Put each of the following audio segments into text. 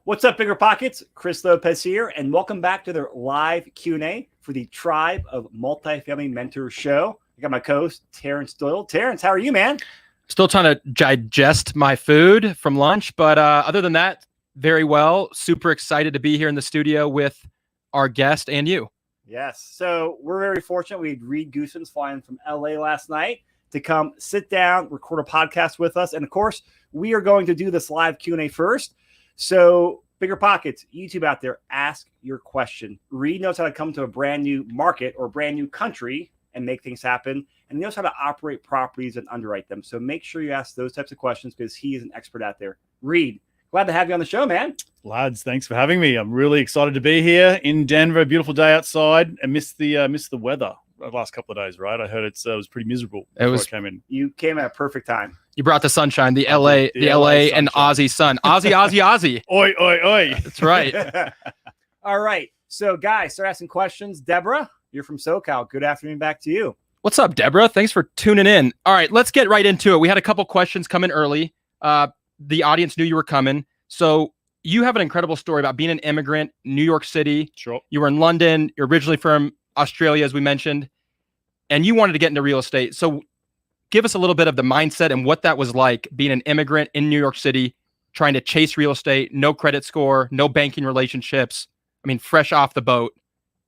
What's up, Bigger Pockets? Chris Lopez here, and welcome back to their live Q&A for the Tribe of Multifamily Mentors show. I got my co-host, Terrence Doyle. Terrence, how are you, man? Still trying to digest my food from lunch, but other than that, very well. Super excited to be here in the studio with our guest and you. Yes, so we're very fortunate. We had Reed Goossens flying from LA last night to come sit down, record a podcast with us. And of course, we are going to do this live Q&A first. So Bigger Pockets, YouTube out there, ask your question. Reed knows how to come to a brand new market or brand new country and make things happen. And he knows how to operate properties and underwrite them. So make sure you ask those types of questions because he is an expert out there. Reed, glad to have you on the show, man. Lads, thanks for having me. I'm really excited to be here in Denver. Beautiful day outside. I missed the weather the last couple of days, right? I heard it was pretty miserable before I came in. You came at a perfect time. You brought the sunshine, the LA and Aussie sun. Aussie. Oi, oi, oi. That's right. All right. So guys, start asking questions. Deborah, you're from SoCal. Good afternoon back to you. What's up, Deborah? Thanks for tuning in. All right, let's get right into it. We had a couple questions come in early. The audience knew you were coming. So you have an incredible story about being an immigrant, New York City. Sure. You were in London. You're originally from Australia, as we mentioned, and you wanted to get into real estate. So give us a little bit of the mindset and what that was like being an immigrant in New York City, trying to chase real estate, no credit score, no banking relationships. I mean, fresh off the boat,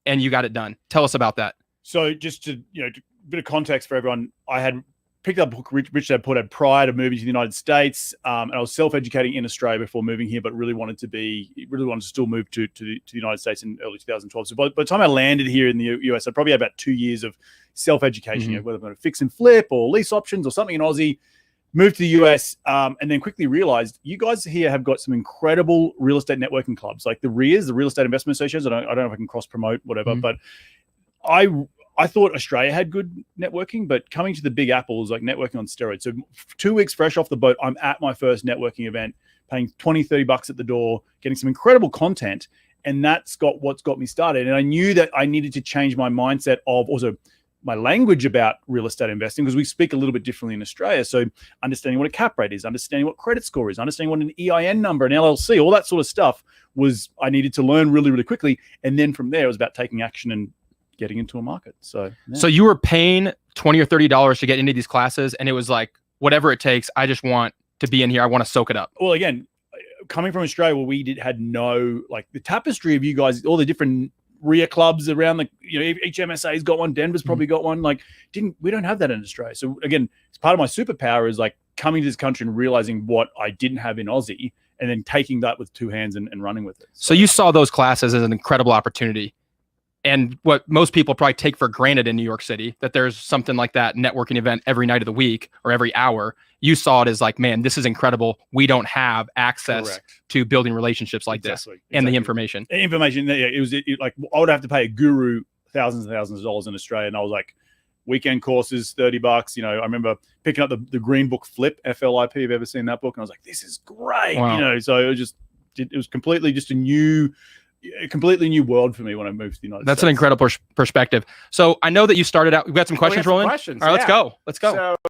and you got it done. Tell us about that. So just to, a bit of context for everyone, I had picked up a book Rich Dad Poor Dad prior to moving to the United States, and I was self-educating in Australia before moving here, but really wanted to still move to the United States in early 2012. So by the time I landed here in the US, I probably had about 2 years of self-education, whether I'm going to fix and flip or lease options or something in Aussie. Moved to the US, and then quickly realized you guys here have got some incredible real estate networking clubs, like the REIAs, the Real Estate Investment Associations. I don't know if I can cross promote whatever, but I thought Australia had good networking, but coming to the Big Apple is like networking on steroids. So 2 weeks fresh off the boat, I'm at my first networking event, paying $20-$30 at the door, getting some incredible content. And that's what's got me started. And I knew that I needed to change my mindset of also my language about real estate investing, because we speak a little bit differently in Australia. So understanding what a cap rate is, understanding what credit score is, understanding what an EIN number, an LLC, all that sort of stuff I needed to learn really, really quickly. And then from there, it was about taking action and getting into a market. So you were paying $20 or $30 to get into these classes, and it was like, whatever it takes, I just want to be in here. I want to soak it up. Well, again, coming from Australia, where had no, like, the tapestry of you guys, all the different RIA clubs around each MSA's got one, Denver's probably got one. We don't have that in Australia. So again, it's part of my superpower is like coming to this country and realizing what I didn't have in Aussie, and then taking that with 2 hands and running with it. So you saw those classes as an incredible opportunity. And what most people probably take for granted in New York City, that there's something like that networking event every night of the week or every hour. You saw it as like, man, this is incredible. We don't have access to building relationships like this and the information. It was like I would have to pay a guru thousands and thousands of dollars in Australia. And I was like, weekend courses, $30. I remember picking up the Green Book Flip, FLIP. You've ever seen that book? And I was like, this is great. Wow. So it was completely just a completely new world for me when I moved to the United States. That's an incredible perspective. So I know that you started out. We've got some questions rolling. All right, let's go.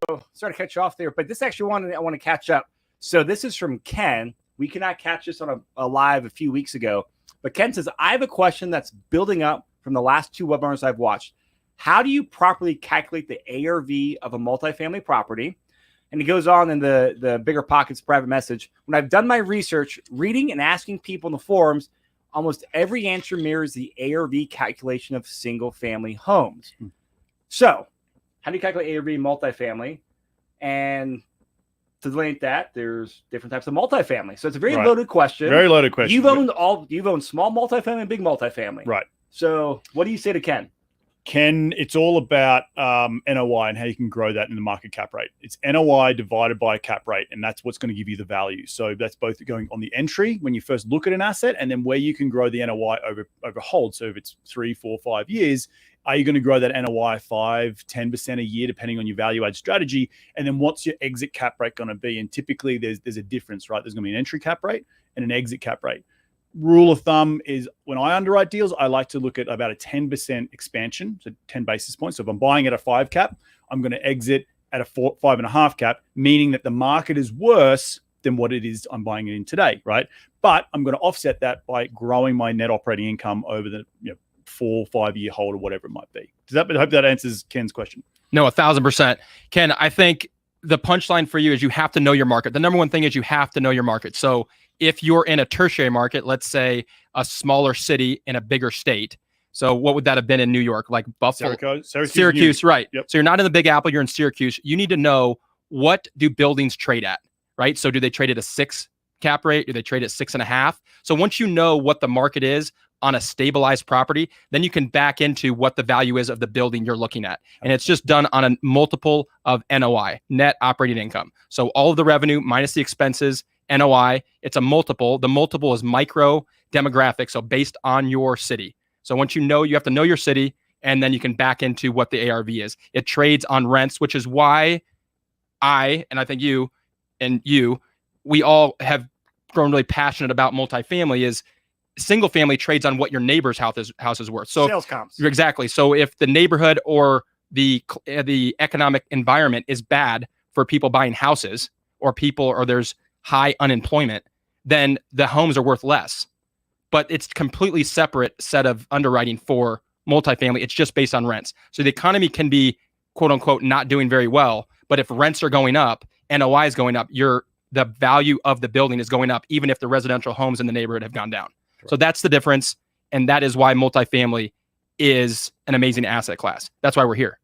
So sorry to catch you off there, but this actually I want to catch up. So this is from Ken. We cannot catch this on a live a few weeks ago, but Ken says, I have a question that's building up from the last 2 webinars I've watched. How do you properly calculate the ARV of a multifamily property? And he goes on in the Bigger Pockets private message. When I've done my research, reading and asking people in the forums, almost every answer mirrors the ARV calculation of single-family homes. So how do you calculate ARV multifamily? And to delineate that, there's different types of multifamily. So it's a very loaded question. Very loaded question. You've owned small multifamily and big multifamily. Right. So what do you say to Ken? Ken, it's all about NOI and how you can grow that in the market cap rate. It's NOI divided by cap rate, and that's what's going to give you the value. So that's both going on the entry when you first look at an asset, and then where you can grow the NOI over hold. So if it's 3, 4, 5 years, are you going to grow that NOI 5, 10% a year, depending on your value add strategy? And then what's your exit cap rate going to be? And typically there's a difference, right? There's going to be an entry cap rate and an exit cap rate. Rule of thumb is when I underwrite deals, I like to look at about a 10% expansion, so 10 basis points. So if I'm buying at a 5 cap, I'm going to exit at a 5.5 cap, meaning that the market is worse than what it is I'm buying it in today, right? But I'm going to offset that by growing my net operating income over the 4 or 5 year hold or whatever it might be. I hope that answers Ken's question. No, 1,000%. Ken, I think the punchline for you is you have to know your market. The number one thing is you have to know your market. So if you're in a tertiary market, let's say a smaller city in a bigger state. So what would that have been in New York? Like Buffalo? Syracuse, right. Yep. So you're not in the Big Apple, you're in Syracuse. You need to know, what do buildings trade at, right? So do they trade at a 6 cap rate? Do they trade at 6.5? So once you know what the market is on a stabilized property, then you can back into what the value is of the building you're looking at. And it's just done on a multiple of NOI, net operating income. So all of the revenue minus the expenses, NOI, it's a multiple. The multiple is micro demographic, so based on your city. So once you have to know your city, and then you can back into what the ARV is. It trades on rents, which is why I think you, we all have grown really passionate about multifamily. Is single family trades on what your neighbor's house is worth. So sales comps. Exactly. So if the neighborhood or the economic environment is bad for people buying houses, or there's high unemployment, then the homes are worth less. But it's completely separate set of underwriting for multifamily. It's just based on rents. So the economy can be, quote unquote, not doing very well. But if rents are going up, NOI is going up, the value of the building is going up, even if the residential homes in the neighborhood have gone down. Correct. So that's the difference. And that is why multifamily is an amazing asset class. That's why we're here.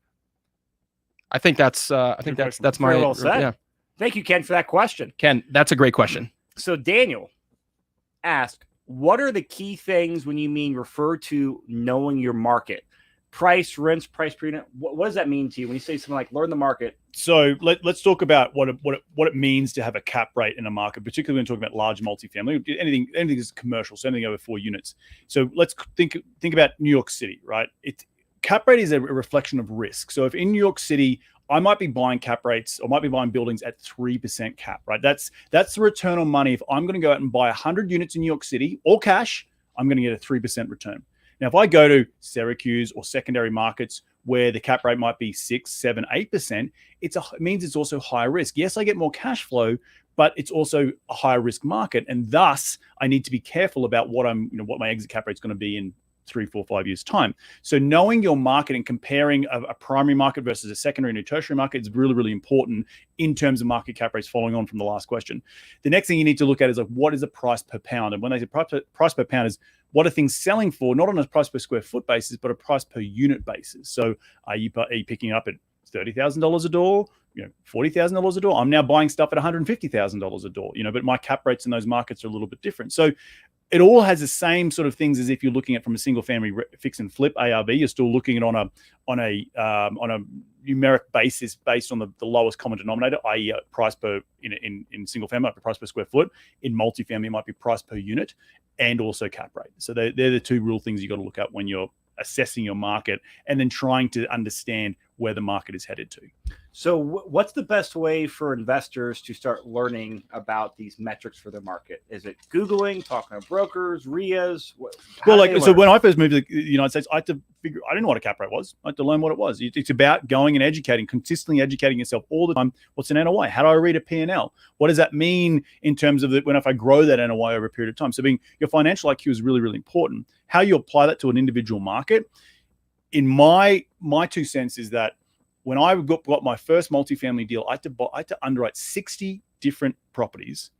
I think that's my, very well said. Yeah. Thank you, Ken, for that question. Ken, that's a great question. So Daniel asked, what are the key things when you mean refer to knowing your market? Price, rents, price per unit. What does that mean to you when you say something like learn the market? So let's talk about what it means to have a cap rate in a market, particularly when talking about large multifamily. Anything is commercial, so anything over 4 units. So let's think about New York City, right? Cap rate is a reflection of risk. So if in New York City, I might be buying cap rates, or might be buying buildings at 3% cap, right? That's the return on money. If I'm going to go out and buy 100 units in New York City, all cash, I'm going to get a 3% return. Now, if I go to Syracuse or secondary markets where the cap rate might be 6, 7, 8%, it means it's also higher risk. Yes, I get more cash flow, but it's also a higher risk market, and thus I need to be careful about what my exit cap rate is going to be in 3, 4, 5 years time. So knowing your market and comparing a primary market versus a secondary and a tertiary market is really, really important in terms of market cap rates, following on from the last question. The next thing you need to look at is like, what is the price per pound? And when they say price per pound is what are things selling for, not on a price per square foot basis, but a price per unit basis. So are you picking up at $30,000 a door, $40,000 a door? I'm now buying stuff at $150,000 a door, but my cap rates in those markets are a little bit different. So it all has the same sort of things as if you're looking at from a single family fix and flip ARV. You're still looking at on a numeric basis based on the lowest common denominator, i.e., price per in single family, price per square foot. In multifamily, it might be price per unit, and also cap rate. So they're the two real things you got to look at when you're assessing your market and then trying to understand where the market is headed to. So what's the best way for investors to start learning about these metrics for their market? Is it Googling, talking to brokers, RIAs? So when I first moved to the United States, I didn't know what a cap rate was. I had to learn what it was. It's about going and consistently educating yourself all the time. What's an NOI? How do I read a P&L? What does that mean in terms of if I grow that NOI over a period of time? So your financial IQ is really, really important. How you apply that to an individual market, in my 2 cents, is that when I got my first multifamily deal, I had to underwrite 60 different properties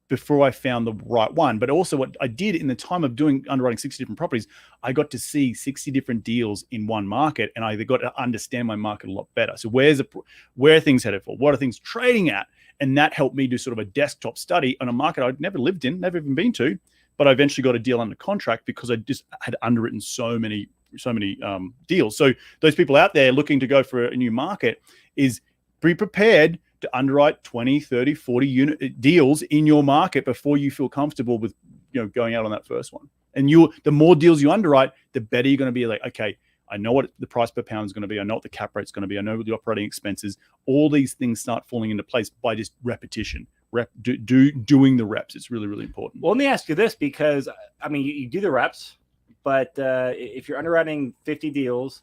before I found the right one. But also what I did in the time of underwriting 60 different properties, I got to see 60 different deals in one market, and I got to understand my market a lot better. So where are things headed for? What are things trading at? And that helped me do sort of a desktop study on a market I'd never lived in, never even been to, but I eventually got a deal under contract because I just had underwritten so many deals. So those people out there looking to go for a new market, is be prepared to underwrite 20, 30, 40 unit deals in your market before you feel comfortable with going out on that first one. And the more deals you underwrite, the better you're going to be. Like, okay, I know what the price per pound is going to be. I know what the cap rate is going to be. I know what the operating expenses. All these things start falling into place by just repetition. Doing the reps. It's really, really important. Well, let me ask you this, because you do the reps, but if you're underwriting 50 deals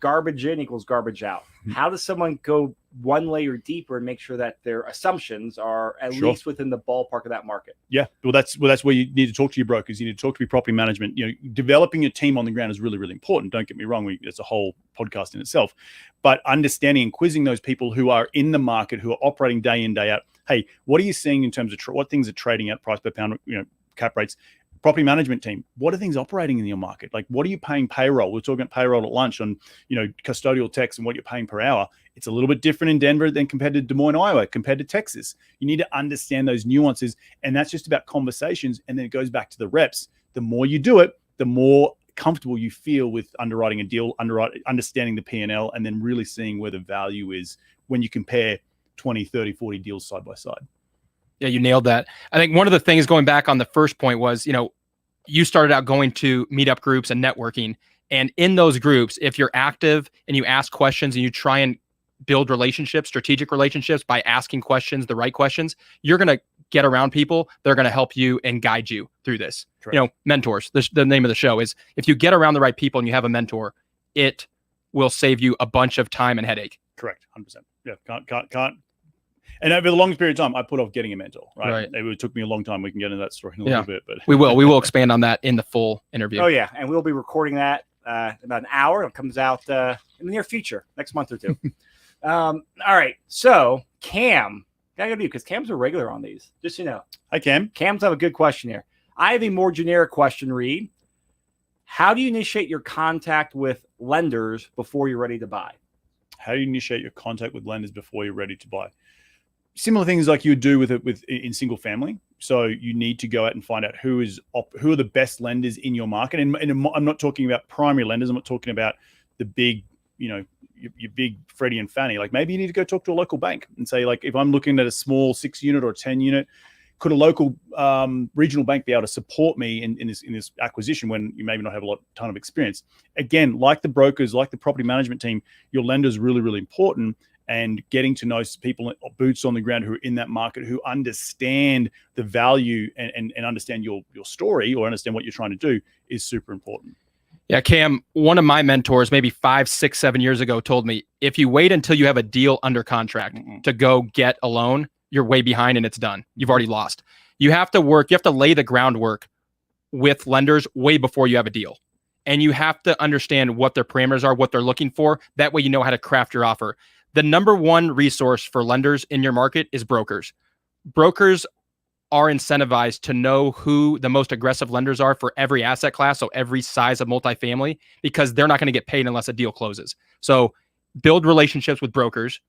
garbage in equals garbage out. How does someone go one layer deeper and make sure that their assumptions are at least within the ballpark of that market? Yeah, well, that's where you need to talk to your brokers. You need to talk to your property management. Developing your team on the ground is really, really important. Don't get me wrong; it's a whole podcast in itself. But understanding and quizzing those people who are in the market, who are operating day in, day out. Hey, what are you seeing in terms of what things are trading at, price per pound, cap rates? Property management team, what are things operating in your market? Like, what are you paying payroll? We're talking about payroll at lunch on, custodial techs and what you're paying per hour. It's a little bit different in Denver than compared to Des Moines, Iowa, compared to Texas. You need to understand those nuances. And that's just about conversations. And then it goes back to the reps. The more you do it, the more comfortable you feel with underwriting a deal, understanding the P&L, and then really seeing where the value is when you compare 20, 30, 40 deals side by side. Yeah, you nailed that. I think one of the things going back on the first point was, you started out going to meetup groups and networking. And in those groups, if you're active and you ask questions and you try and build relationships, strategic relationships by asking questions, the right questions, you're going to get around people that are going to help you and guide you through this. Correct. Mentors, the name of the show is, if you get around the right people and you have a mentor, it will save you a bunch of time and headache. Correct. 100%. Yeah. Can't. And over the longest period of time, I put off getting a mentor, right? It took me a long time. We can get into that story in a little bit, but we will expand on that in the full interview. Oh yeah. And we'll be recording that in about an hour. It comes out in the near future, next month or two. All right. So Cam, gotta go to you because Cam's a regular on these, just Hi, Cam. Cam's have a good question here. I have a more generic question, Reed. How do you initiate your contact with lenders before you're ready to buy? How do you initiate your contact with lenders before you're ready to buy? Similar things like you would do with in single family. So you need to go out and find out who are the best lenders in your market. And I'm not talking about primary lenders. I'm not talking about the big, your big Freddie and Fannie. Like, maybe you need to go talk to a local bank and say, like, if I'm looking at a small 6-unit or 10-unit, could a local regional bank be able to support me in this acquisition when you maybe not have a ton of experience? Again, like the brokers, like the property management team, your lender is really, really important. And getting to know people, boots on the ground, who are in that market, who understand the value and understand your story or understand what you're trying to do is super important. Yeah, Cam, one of my mentors, maybe 5, 6, 7 years ago, told me, if you wait until you have a deal under contract to go get a loan, you're way behind and it's done. You've already lost. You have to lay the groundwork with lenders way before you have a deal. And you have to understand what their parameters are, what they're looking for. That way you know how to craft your offer. The number one resource for lenders in your market is brokers. Brokers are incentivized to know who the most aggressive lenders are for every asset class, so every size of multifamily, because they're not going to get paid unless a deal closes. So build relationships with brokers.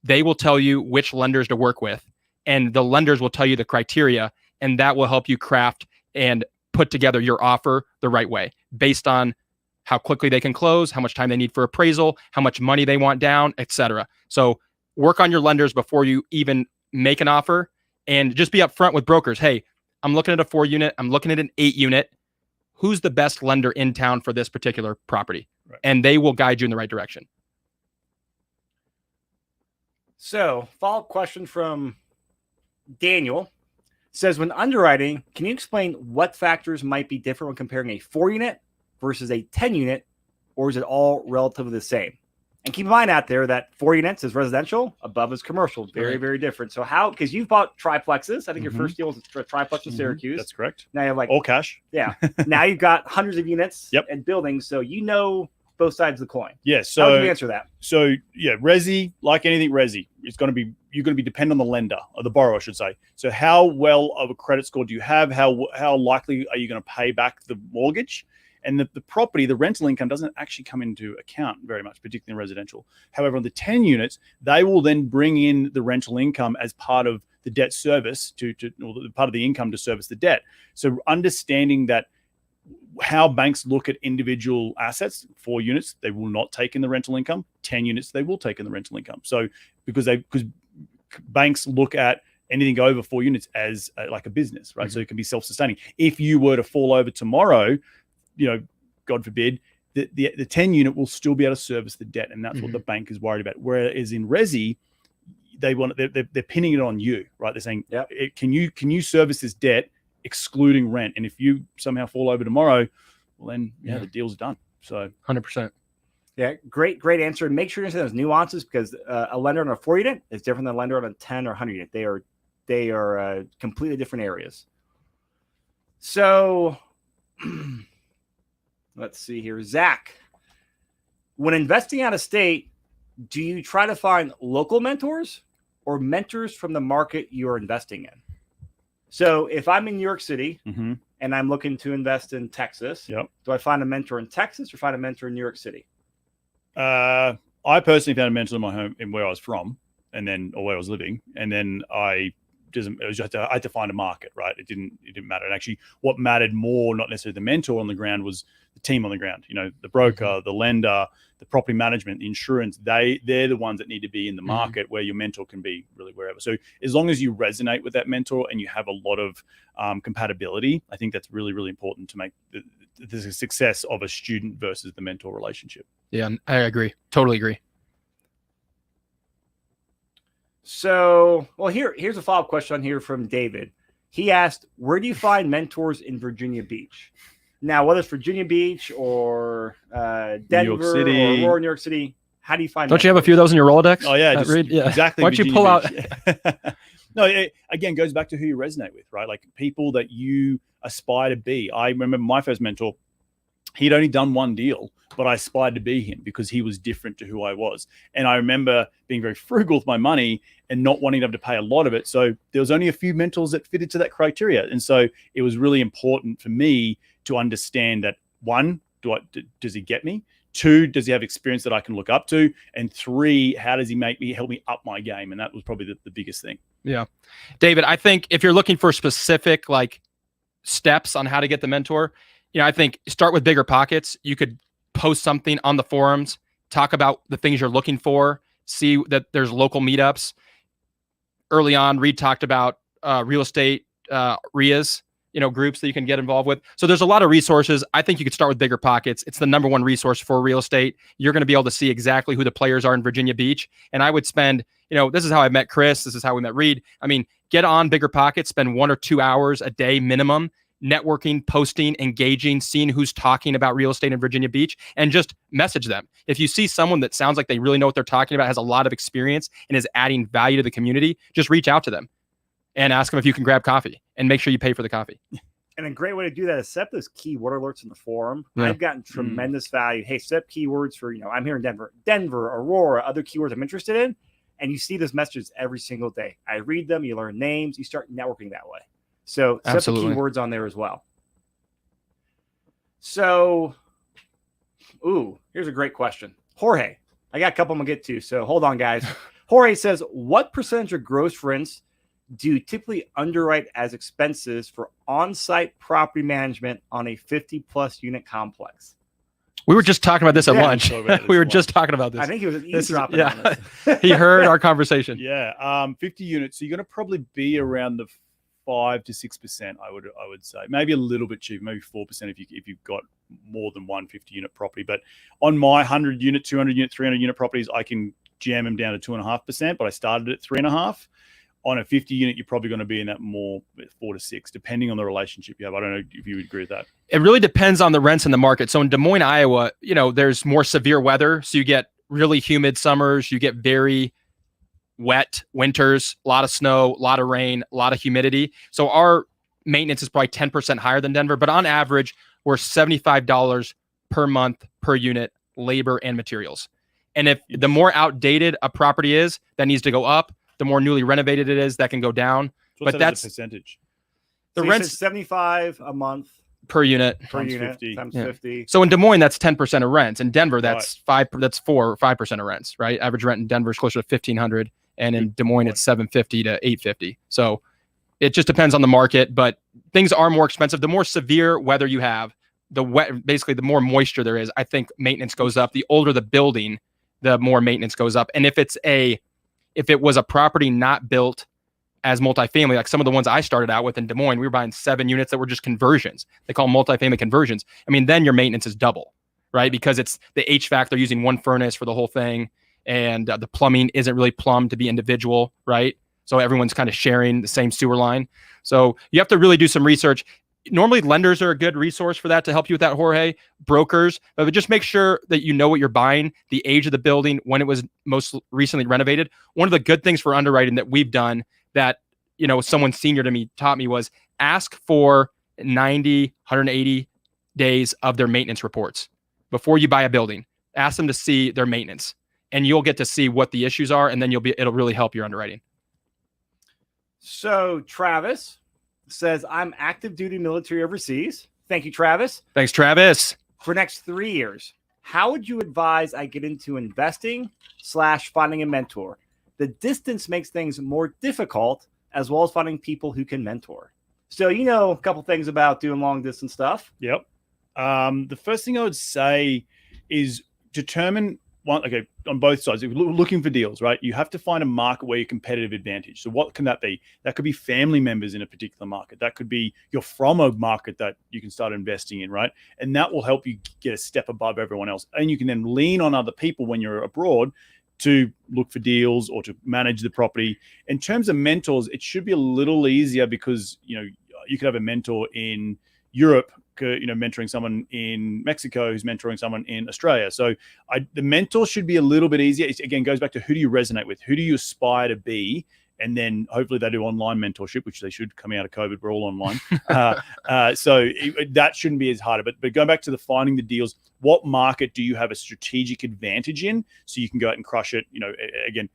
They will tell you which lenders to work with, and the lenders will tell you the criteria, and that will help you craft and put together your offer the right way based on how quickly they can close, how much time they need for appraisal, how much money they want down, etc. So work on your lenders before you even make an offer, and just be upfront with brokers. Hey, I'm looking at a 4-unit. I'm looking at an 8-unit. Who's the best lender in town for this particular property? Right. And they will guide you in the right direction. So, follow-up question from Daniel says, when underwriting, can you explain what factors might be different when comparing a 4-unit versus a 10-unit, or is it all relatively the same? And keep in mind out there that 4 units is residential, above is commercial. Very, very different. So because you've bought triplexes. I think your first deal was a triplex in Syracuse. That's correct. Now you have all cash. Yeah. Now you've got hundreds of units and buildings. So both sides of the coin. Yeah. So how would you answer that? So yeah, resi, like anything resi, you're going to be dependent on the lender, or the borrower, I should say. So how well of a credit score do you have? How likely are you going to pay back the mortgage? And the property, the rental income doesn't actually come into account very much, particularly in residential. However, on the 10 units, they will then bring in the rental income as part of the debt service or part of the income to service the debt. So understanding that how banks look at individual assets, 4 units, they will not take in the rental income. 10 units, they will take in the rental income. So because banks look at anything over 4 units as like a business, right? So it can be self-sustaining. If you were to fall over tomorrow, God forbid, the 10 unit will still be able to service the debt, and that's what the bank is worried about. Whereas in resi, they're pinning it on you, right? They're saying, can you service this debt excluding rent? And if you somehow fall over tomorrow, well then the deal's done. So 100%. Yeah, great answer. Make sure you understand those nuances because a lender on a 4 unit is different than a lender on a 10 or 100 unit. They are completely different areas. So let's see here. Zach, when investing out of state, do you try to find local mentors or mentors from the market you're investing in? So if I'm in New York City and I'm looking to invest in Texas, do I find a mentor in Texas or find a mentor in New York City? I personally found a mentor in my home in where I was from, and then or where I was living, and then I had to find a market, right? It didn't matter. And actually, what mattered more, not necessarily the mentor on the ground, was the team on the ground. You know, the broker, the lender, the property management, the insurance. They're the ones that need to be in the market where your mentor can be really wherever. So as long as you resonate with that mentor and you have a lot of compatibility, I think that's really, really important to make the success of a student versus the mentor relationship. Yeah, I agree. Totally agree. So, well, here's a follow-up question here from David. He asked, where do you find mentors in Virginia Beach? Now, whether it's Virginia Beach or Denver or Aurora, New York City, how do you find Don't you have a few of those in your Rolodex? Oh, yeah. Reed? Yeah. Exactly. Why don't you pull out? No, it, again, goes back to who you resonate with, right? Like people that you aspire to be. I remember my first mentor, he'd only done one deal, but I aspired to be him because he was different to who I was. And I remember being very frugal with my money and not wanting them to pay a lot of it. So there was only a few mentors that fitted to that criteria. And so it was really important for me to understand that, one, does he get me? Two, does he have experience that I can look up to? And three, how does he help me up my game? And that was probably the biggest thing. Yeah. David, I think if you're looking for specific like steps on how to get the mentor, I think start with bigger pockets. You could post something on the forums, talk about the things you're looking for, see that there's local meetups. Early on, Reed talked about real estate RIAs, groups that you can get involved with. So there's a lot of resources. I think you could start with bigger pockets. It's the number one resource for real estate. You're going to be able to see exactly who the players are in Virginia Beach. And I would spend, this is how I met Chris. This is how we met Reed. I mean, get on bigger pockets, spend 1 or 2 hours a day minimum, networking, posting, engaging, seeing who's talking about real estate in Virginia Beach, and just message them. If you see someone that sounds like they really know what they're talking about, has a lot of experience, and is adding value to the community, just reach out to them and ask them if you can grab coffee, and make sure you pay for the coffee. And a great way to do that is set those keyword alerts in the forum. Yeah. I've gotten tremendous value. Hey, set keywords for, I'm here in Denver, Aurora, other keywords I'm interested in. And you see those messages every single day. I read them, you learn names, you start networking that way. So set the keywords on there as well. So, here's a great question. Jorge, I got a couple I'm going to get to. So hold on, guys. Jorge says, what percentage of gross rents do you typically underwrite as expenses for on-site property management on a 50-plus unit complex? We were just talking about this at lunch. We were just talking about this. I think he was eavesdropping on this. He heard our conversation. Yeah, 50 units. So you're going to probably be around the 5 to 6%. I would say maybe a little bit cheaper, maybe 4% if you've got more than one 50-unit property. But on my 100-unit, 200-unit, 300-unit properties, I can jam them down to 2.5%. But I started at 3.5%. On a 50-unit, you're probably going to be in that more 4 to 6, depending on the relationship you have. I don't know if you would agree with that. It really depends on the rents in the market. So in Des Moines, Iowa, there's more severe weather. So you get really humid summers. You get very wet winters, a lot of snow, a lot of rain, a lot of humidity. So our maintenance is probably 10% higher than Denver. But on average, we're $75 per month per unit, labor and materials. And if the more outdated a property is, that needs to go up. The more newly renovated it is, that can go down. So but that's a percentage. The rent's $75 a month per unit. Times 50. So in Des Moines, that's 10% of rents. In Denver, that's 4 or 5% of rents, right? Average rent in Denver is closer to $1,500, and in Des Moines, it's $750 to $850. So it just depends on the market, but things are more expensive. The more severe weather you have, basically the more moisture there is, I think maintenance goes up. The older the building, the more maintenance goes up. And if it was a property not built as multifamily, like some of the ones I started out with in Des Moines, we were buying 7 units that were just conversions. They call them multifamily conversions. I mean, then your maintenance is double, right? Because it's the HVAC, they're using one furnace for the whole thing. And the plumbing isn't really plumbed to be individual, right? So everyone's kind of sharing the same sewer line. So you have to really do some research. normally lenders are a good resource for that to help you with that, Jorge. Brokers, but just make sure that you know what you're buying, the age of the building, when it was most recently renovated. One of the good things for underwriting that we've done that, someone senior to me taught me was ask for 90, 180 days of their maintenance reports before you buy a building. Ask them to see their maintenance, and you'll get to see what the issues are, and then it'll really help your underwriting. So Travis says, I'm active duty military overseas. Thank you, Travis. Thanks, Travis. For next 3 years, how would you advise I get into investing / finding a mentor? The distance makes things more difficult, as well as finding people who can mentor. So, a couple things about doing long distance stuff. Yep. The first thing I would say is determine on both sides, if you're looking for deals, right? You have to find a market where you're competitive advantage. So what can that be? That could be family members in a particular market. That could be you're from a market that you can start investing in, right? And that will help you get a step above everyone else. And you can then lean on other people when you're abroad to look for deals or to manage the property. In terms of mentors, it should be a little easier because, you could have a mentor in Europe, mentoring someone in Mexico who's mentoring someone in Australia. So the mentor should be a little bit easier. It, again, goes back to who do you resonate with? Who do you aspire to be? And then hopefully they do online mentorship, which they should. Coming out of COVID, we're all online. So that shouldn't be as hard. But going back to the finding the deals, what market do you have a strategic advantage in so you can go out and crush it? Again,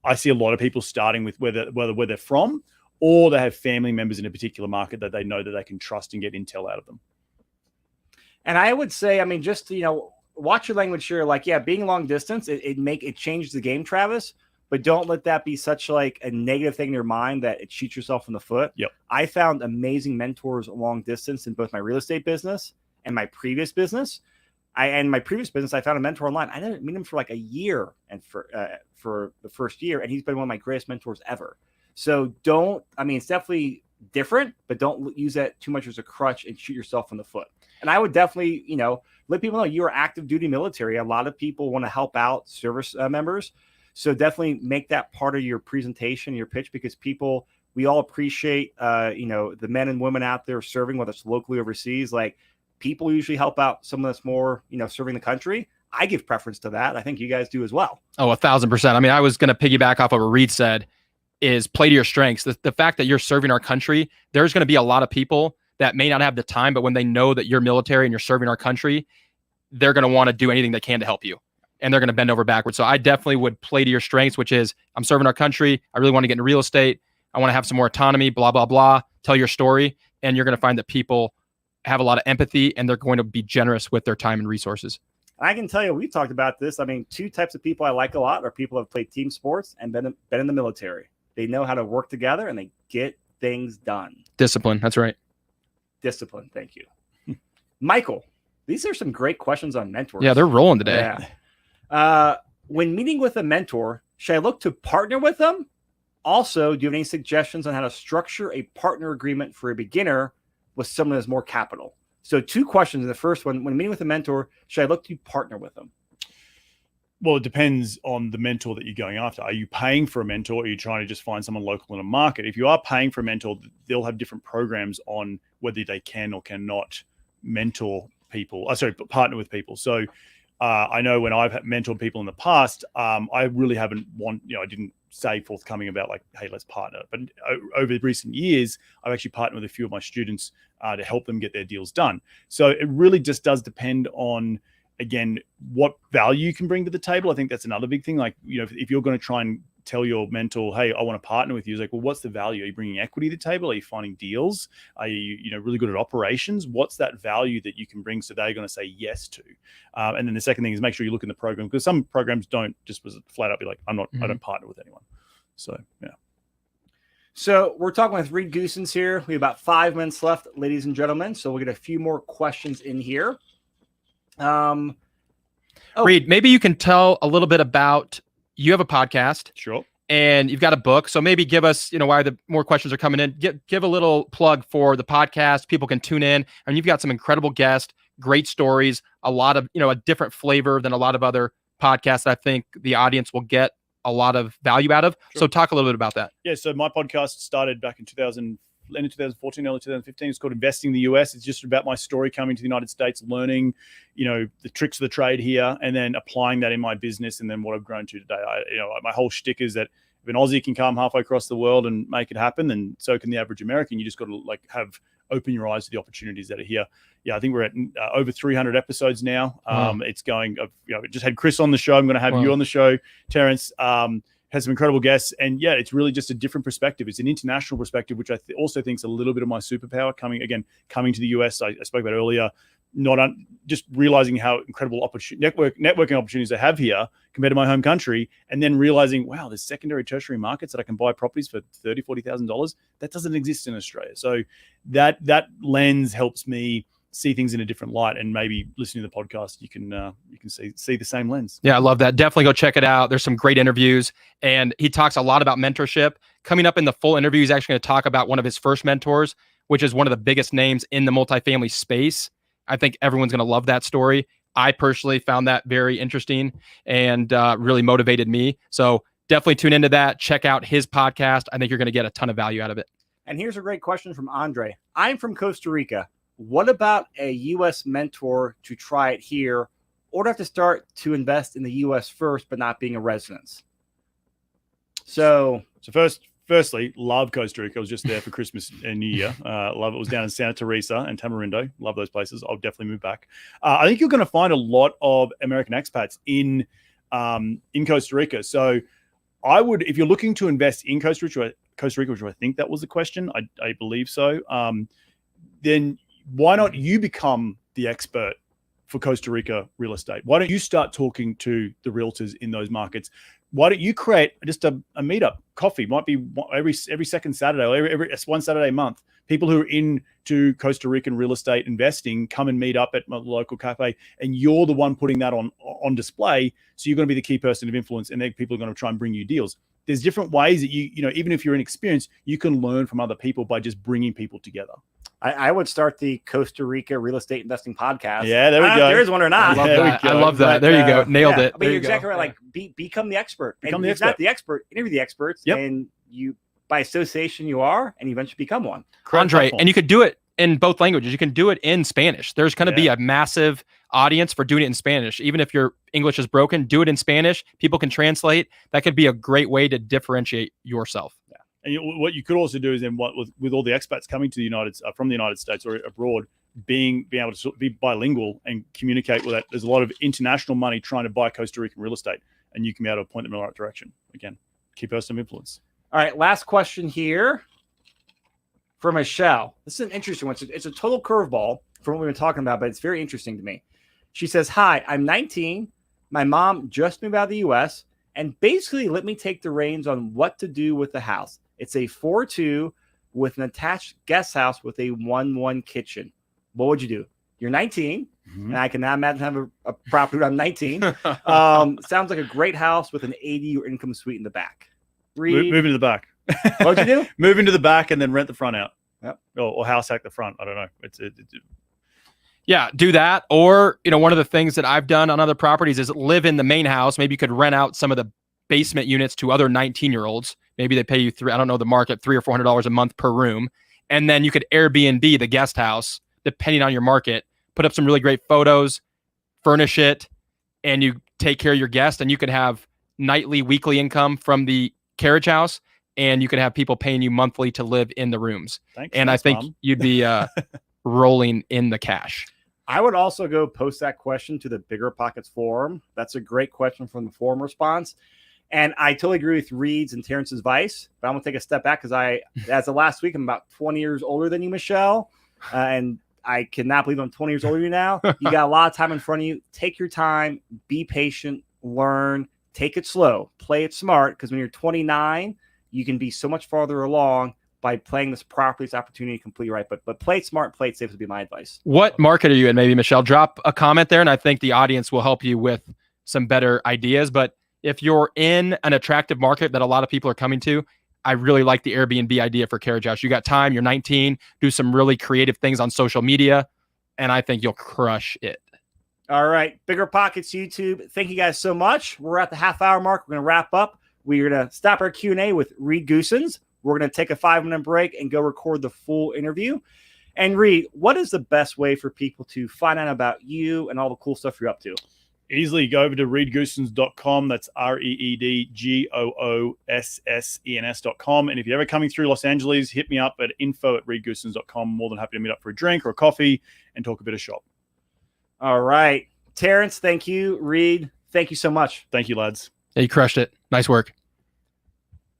I see a lot of people starting with where they're from, or they have family members in a particular market that they know that they can trust and get intel out of them. And I would say, just, watch your language here. Like, yeah, being long distance, it changes the game, Travis, but don't let that be such like a negative thing in your mind that it shoots yourself in the foot. Yep. I found amazing mentors long distance in both my real estate business and my previous business. I found a mentor online. I didn't meet him for like a year and for the first year. And he's been one of my greatest mentors ever. So it's definitely different, but don't use that too much as a crutch and shoot yourself in the foot. And I would definitely, let people know you are active duty military. A lot of people want to help out service members. So definitely make that part of your presentation, your pitch, because we all appreciate, the men and women out there serving, whether it's locally or overseas. Like, people usually help out someone that's more, serving the country. I give preference to that. I think you guys do as well. Oh, 1,000%. I was going to piggyback off of what Reed said, is play to your strengths. The fact that you're serving our country, there's going to be a lot of people that may not have the time, but when they know that you're military and you're serving our country, they're going to want to do anything they can to help you. And they're going to bend over backwards. So I definitely would play to your strengths, which is I'm serving our country. I really want to get into real estate. I want to have some more autonomy, blah, blah, blah. Tell your story. And you're going to find that people have a lot of empathy and they're going to be generous with their time and resources. I can tell you, we talked about this. Two types of people I like a lot are people who have played team sports and been in the military. They know how to work together and they get things done. Discipline. That's right. Discipline. Thank you. Michael, these are some great questions on mentors. Yeah, they're rolling today. Yeah. When meeting with a mentor, should I look to partner with them? Also, do you have any suggestions on how to structure a partner agreement for a beginner with someone who has more capital? So 2 questions. The first one, when meeting with a mentor, should I look to partner with them? Well, it depends on the mentor that you're going after. Are you paying for a mentor, or are you trying to just find someone local in a market? If you are paying for a mentor, they'll have different programs on whether they can or cannot partner with people. So I know when I've mentored people in the past, I really haven't I didn't say forthcoming about like, hey, let's partner. But over recent years, I've actually partnered with a few of my students to help them get their deals done. So it really just does depend on, again, what value you can bring to the table. I think that's another big thing. Like, if you're going to try and tell your mentor, hey, I want to partner with you, it's like, well, what's the value? Are you bringing equity to the table? Are you finding deals? Are you, really good at operations? What's that value that you can bring so they're going to say yes to? And then the second thing is make sure you look in the program, because some programs don't just flat out be like, I don't partner with anyone. So, yeah. So we're talking with Reed Goossens here. We have about 5 minutes left, ladies and gentlemen. So we'll get a few more questions in here. Reed, maybe you can tell a little bit about, you have a podcast. Sure. And you've got a book. So maybe give us, why the more questions are coming in. Give a little plug for the podcast. People can tune in. And you've got some incredible guests, great stories, a lot of, a different flavor than a lot of other podcasts. I think the audience will get a lot of value out of. Sure. So talk a little bit about that. Yeah. So my podcast started back in 2015. end of 2014, early 2015. It's called Investing in the US. It's just about my story coming to the United States, learning, the tricks of the trade here, and then applying that in my business, and then what I've grown to today. My whole shtick is that if an Aussie can come halfway across the world and make it happen, then so can the average American. You just got to open your eyes to the opportunities that are here. Yeah, I think we're at over 300 episodes now. Wow. It's going. Just had Chris on the show. I'm going to have you on the show, Terrence. Has some incredible guests, and yeah, it's really just a different perspective. It's an international perspective, which I also think is a little bit of my superpower. Coming to the US, I spoke about earlier. Just realizing how incredible networking opportunities I have here compared to my home country, and then realizing, wow, there's secondary, tertiary markets that I can buy properties for $30,000, $40,000. That doesn't exist in Australia. So that lens helps me see things in a different light, and maybe listening to the podcast, you can see the same lens. Yeah, I love that. Definitely go check it out. There's some great interviews, and he talks a lot about mentorship. Coming up in the full interview, he's actually going to talk about one of his first mentors, which is one of the biggest names in the multifamily space. I think everyone's going to love that story. I personally found that very interesting and really motivated me. So definitely tune into that. Check out his podcast. I think you're going to get a ton of value out of it. And here's a great question from Andre. I'm from Costa Rica. What about a U.S. mentor to try it here, or do I have to start to invest in the U.S. first, but not being a resident? So firstly, love Costa Rica. I was just there for Christmas and New Year. Love it. It was down in Santa Teresa and Tamarindo. Love those places. I'll definitely move back. I think you're going to find a lot of American expats in Costa Rica. So I would, if you're looking to invest in Costa Rica, which I think that was the question, I believe so, then why not you become the expert for Costa Rica real estate? Why don't you start talking to the realtors in those markets? Why don't you create just a meetup? Coffee might be every second Saturday, or every one Saturday a month. People who are into Costa Rican real estate investing come and meet up at my local cafe, and you're the one putting that on display. So you're going to be the key person of influence, and then people are going to try and bring you deals. There's different ways that even if you're inexperienced, you can learn from other people by just bringing people together. I would start the Costa Rica real estate investing podcast. Yeah, there we go. There is one or not. I love that. There you go. Nailed it. But you're exactly right. Like become the expert. Become the expert. Not the expert. Interview the experts. Yep. And you, by association, you are, and you eventually become one. Andre, and you could do it in both languages. You can do it in Spanish. There's going to be a massive audience for doing it in Spanish. Even if your English is broken, do it in Spanish. People can translate. That could be a great way to differentiate yourself. Yeah. And what you could also do is then with all the expats coming to from the United States or abroad, being able to be bilingual and communicate with that. There's a lot of international money trying to buy Costa Rican real estate, and you can be able to point them in the right direction. Again, key person of influence. All right, last question here for Michelle. This is an interesting one. It's a total curveball from what we've been talking about, but it's very interesting to me. She says, "Hi, I'm 19. My mom just moved out of the U.S. and basically let me take the reins on what to do with the house. It's a 4-2 with an attached guest house with a 1-1 kitchen. What would you do?" You're 19, and I cannot imagine having a property when I'm 19. Sounds like a great house with an 80 or income suite in the back. Move into the back. What'd you do? Move into the back and then rent the front out. Yep. Or house hack the front. I don't know. Yeah, do that. Or, one of the things that I've done on other properties is live in the main house. Maybe you could rent out some of the basement units to other 19-year-olds. Maybe they pay you I don't know the market, $300 or $400 a month per room. And then you could Airbnb the guest house, depending on your market, put up some really great photos, furnish it, and you take care of your guests, and you could have nightly, weekly income from the carriage house, and you could have people paying you monthly to live in the rooms. Thanks, I think Mom. you'd be rolling in the cash. I would also go post that question to the Bigger Pockets forum. That's a great question from the forum response. And I totally agree with Reed's and Terrence's advice, but I'm going to take a step back because as of last week, I'm about 20 years older than you, Michelle. And I cannot believe I'm 20 years older than you now. You got a lot of time in front of you. Take your time, be patient, learn, take it slow, play it smart. Because when you're 29, you can be so much farther along by playing this property, this opportunity completely right. But play it smart, play it safe would be my advice. What market are you in? Maybe, Michelle, drop a comment there, and I think the audience will help you with some better ideas. But if you're in an attractive market that a lot of people are coming to, I really like the Airbnb idea for carriage house. You got time, you're 19, do some really creative things on social media, and I think you'll crush it. All right, Bigger Pockets YouTube. Thank you guys so much. We're at the half-hour mark. We're going to wrap up. We're going to stop our Q&A with Reed Goossens. We're going to take a 5-minute break and go record the full interview. And Reed, what is the best way for people to find out about you and all the cool stuff you're up to? Easily go over to reedgoossens.com. That's ReedGoossens.com. And if you're ever coming through Los Angeles, hit me up at info@reedgoossens.com. More than happy to meet up for a drink or a coffee and talk a bit of shop. All right. Terrence, thank you. Reed, thank you so much. Thank you, lads. Yeah, you crushed it. Nice work.